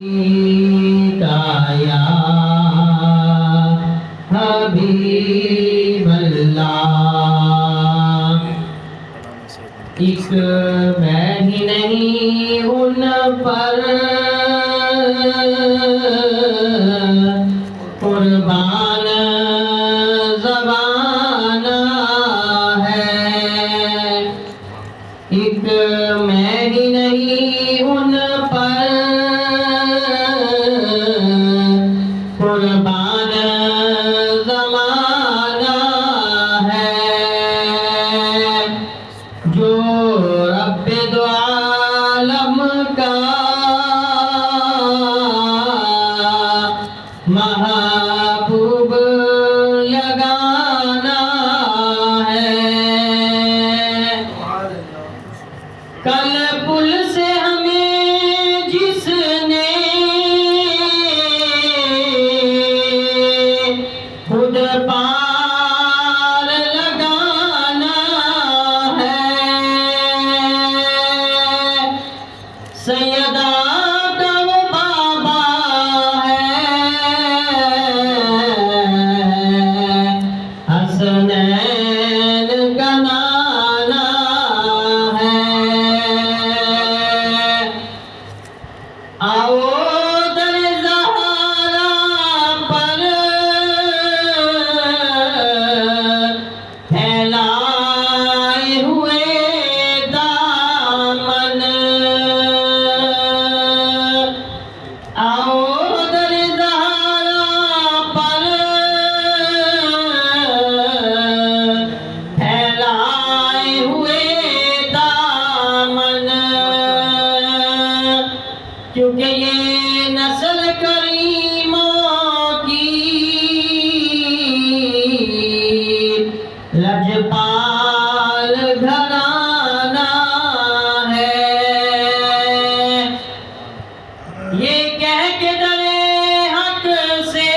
या हबीब अल्लाह। एक मैं ही नहीं उन पर कुर्बान ज़माना है। एक मैं ही नहीं उन पर कुर्बान ज़माना है। जो रब्बे दो आलम का महबूब यगाना है। कल पुल से हमें जिसने खुद पार लगाना है। सैयदा का वो बाबा है, हसनैन का नाना है। आओ दर ज़हरा पर फैलाए हुए दामन। आओ दर ज़हरा पर फैलाए हुए दामन। क्योंकि ये नस्ल करीमों की लजपाल घराना है। ये कह के डरे हक से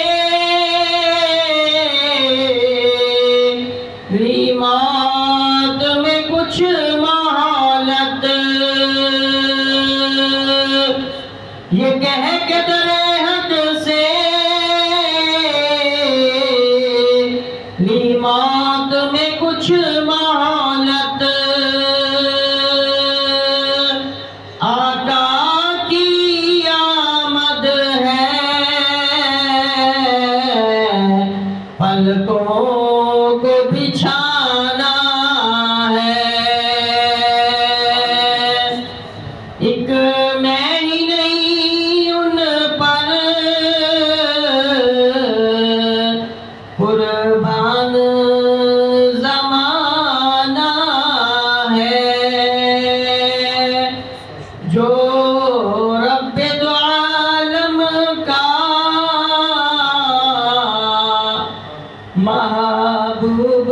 ली मौत में कुछ मोहलत। ये कह के डरे हक से ली मौत में कुछ मोहलत। आका की आमद है, पलकों को बिछाना है। एक मैं ही नहीं उन पर कुर्बान ज़माना है। जो रब्बे दो आलम का महबूब